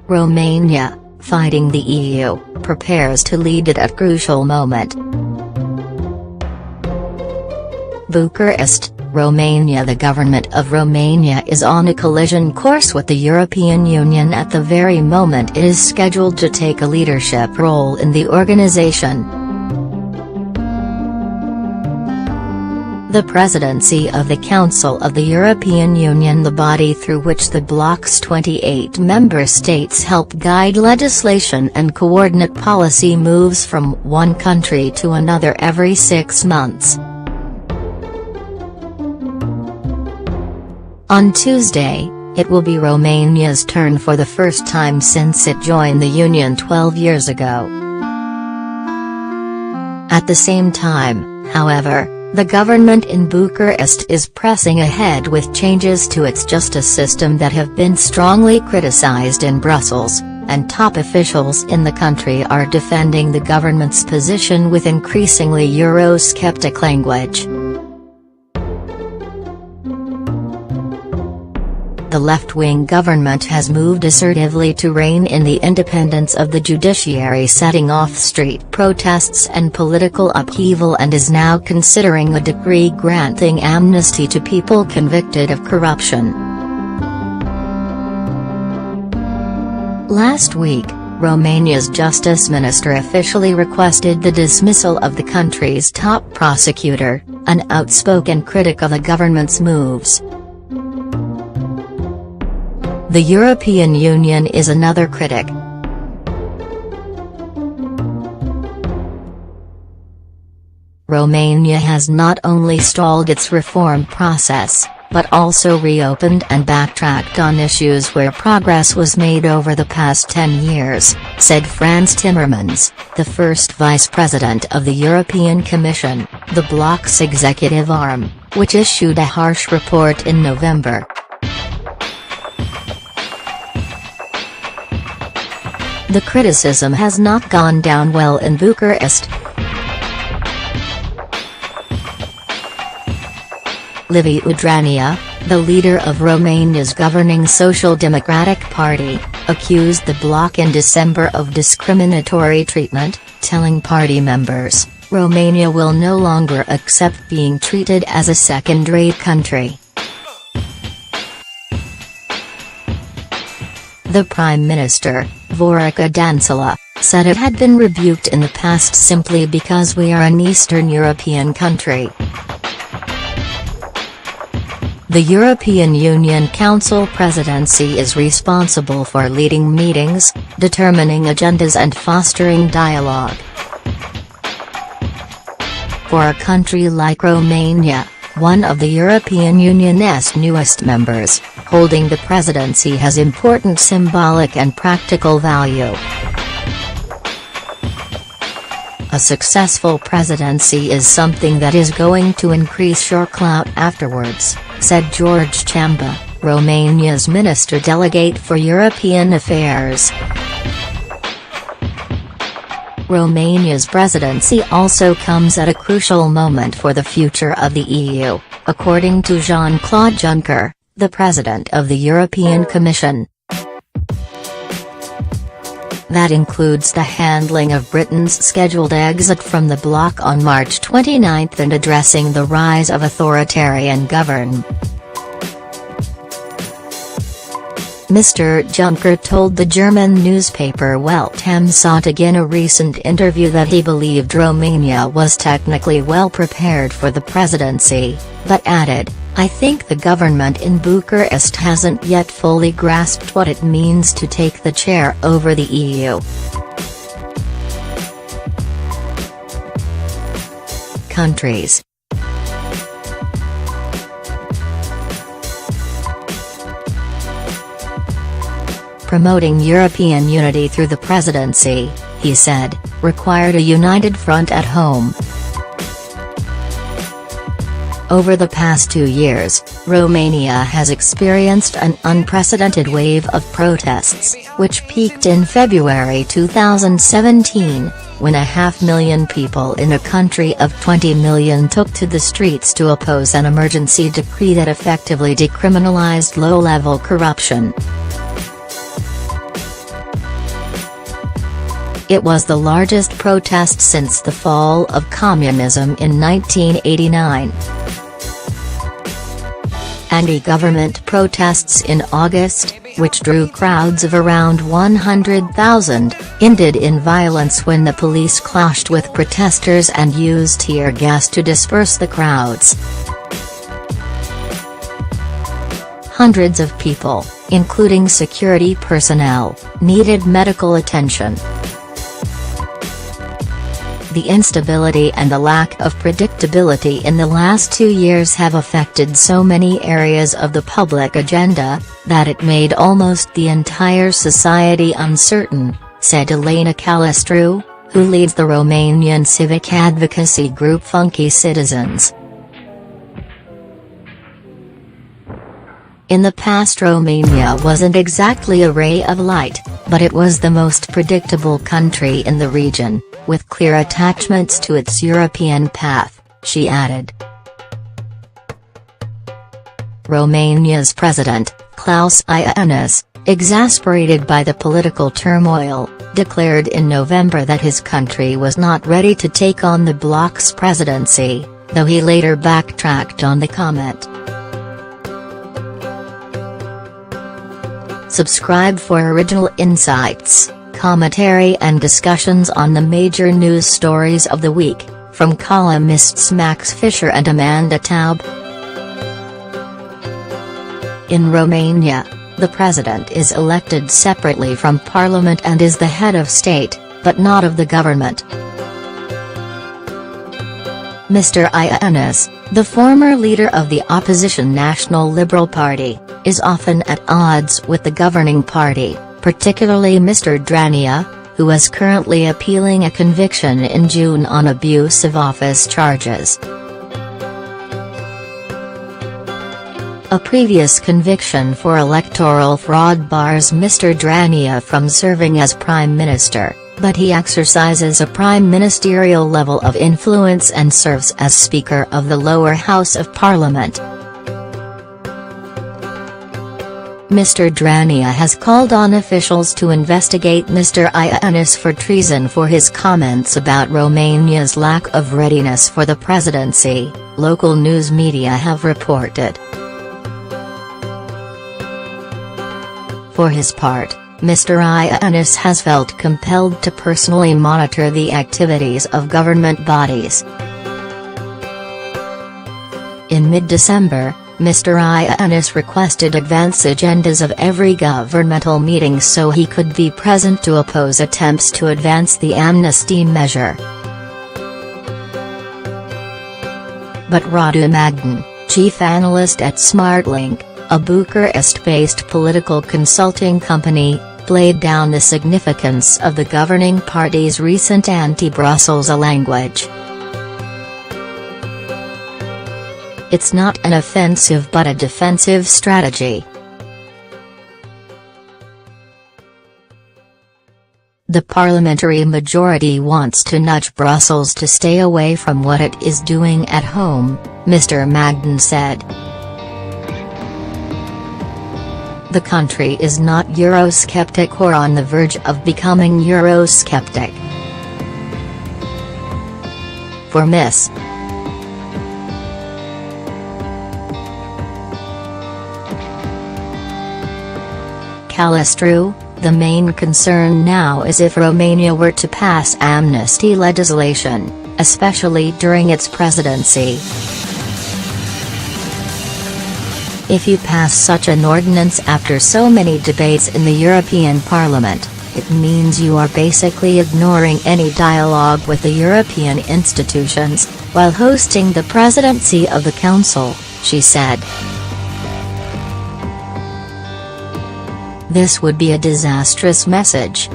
Romania, fighting the EU, prepares to lead it at crucial moment. Bucharest, Romania. The government of Romania is on a collision course with the European Union at the very moment it is scheduled to take a leadership role in the organization. The presidency of the Council of the European Union, the body through which the bloc's 28 member states help guide legislation and coordinate policy moves from one country to another every 6 months. On Tuesday, it will be Romania's turn for the first time since it joined the Union 12 years ago. At the same time, however, the government in Bucharest is pressing ahead with changes to its justice system that have been strongly criticized in Brussels, and top officials in the country are defending the government's position with increasingly Eurosceptic language. The left-wing government has moved assertively to rein in the independence of the judiciary, setting off street protests and political upheaval, and is now considering a decree granting amnesty to people convicted of corruption. Last week, Romania's justice minister officially requested the dismissal of the country's top prosecutor, an outspoken critic of the government's moves. The European Union is another critic. Romania has not only stalled its reform process, but also reopened and backtracked on issues where progress was made over the past 10 years, said Frans Timmermans, the first vice president of the European Commission, the bloc's executive arm, which issued a harsh report in November. The criticism has not gone down well in Bucharest. Liviu Dragnea, the leader of Romania's governing Social Democratic Party, accused the bloc in December of discriminatory treatment, telling party members, "Romania will no longer accept being treated as a second-rate country." The Prime Minister, Viorica Dăncilă, said it had been rebuked in the past simply because we are an Eastern European country. The European Union Council presidency is responsible for leading meetings, determining agendas and fostering dialogue. For a country like Romania, one of the European Union's newest members, holding the presidency has important symbolic and practical value. A successful presidency is something that is going to increase your clout afterwards, said George Chamba, Romania's Minister Delegate for European Affairs. Romania's presidency also comes at a crucial moment for the future of the EU, according to Jean-Claude Juncker, the President of the European Commission. That includes the handling of Britain's scheduled exit from the bloc on March 29 and addressing the rise of authoritarian government. Mr. Juncker told the German newspaper Welt am Sonntag in a recent interview that he believed Romania was technically well prepared for the presidency, but added, "I think the government in Bucharest hasn't yet fully grasped what it means to take the chair over the EU." Countries. Promoting European unity through the presidency, he said, required a united front at home. Over the past 2 years, Romania has experienced an unprecedented wave of protests, which peaked in February 2017, when 500,000 people in a country of 20 million took to the streets to oppose an emergency decree that effectively decriminalized low-level corruption. It was the largest protest since the fall of communism in 1989. Anti-government protests in August, which drew crowds of around 100,000, ended in violence when the police clashed with protesters and used tear gas to disperse the crowds. Hundreds of people, including security personnel, needed medical attention. The instability and the lack of predictability in the last 2 years have affected so many areas of the public agenda, that it made almost the entire society uncertain, said Elena Calistru, who leads the Romanian civic advocacy group Funky Citizens. In the past, Romania wasn't exactly a ray of light, but it was the most predictable country in the region, with clear attachments to its European path, she added. Romania's president, Klaus Iohannis, exasperated by the political turmoil, declared in November that his country was not ready to take on the bloc's presidency, though he later backtracked on the comment. Subscribe for original insights, commentary and discussions on the major news stories of the week, from columnists Max Fisher and Amanda Taub. In Romania, the president is elected separately from parliament and is the head of state, but not of the government. Mr. Iohannis, the former leader of the opposition National Liberal Party, is often at odds with the governing party, particularly Mr. Drania, who is currently appealing a conviction in June on abuse of office charges. A previous conviction for electoral fraud bars Mr. Drania from serving as Prime Minister, but he exercises a prime ministerial level of influence and serves as Speaker of the lower house of Parliament. Mr. Drania has called on officials to investigate Mr. Iohannis for treason for his comments about Romania's lack of readiness for the presidency, local news media have reported. For his part, Mr. Iohannis has felt compelled to personally monitor the activities of government bodies. In mid-December, Mr. Iohannis requested advance agendas of every governmental meeting so he could be present to oppose attempts to advance the amnesty measure. But Radu Magdan, chief analyst at SmartLink, a Bucharest-based political consulting company, played down the significance of the governing party's recent anti-Brussels language. It's not an offensive but a defensive strategy. The parliamentary majority wants to nudge Brussels to stay away from what it is doing at home, Mr. Magdan said. The country is not Eurosceptic or on the verge of becoming Eurosceptic. For Ms. Calistru, the main concern now is if Romania were to pass amnesty legislation, especially during its presidency. If you pass such an ordinance after so many debates in the European Parliament, it means you are basically ignoring any dialogue with the European institutions, while hosting the presidency of the Council, she said. This would be a disastrous message.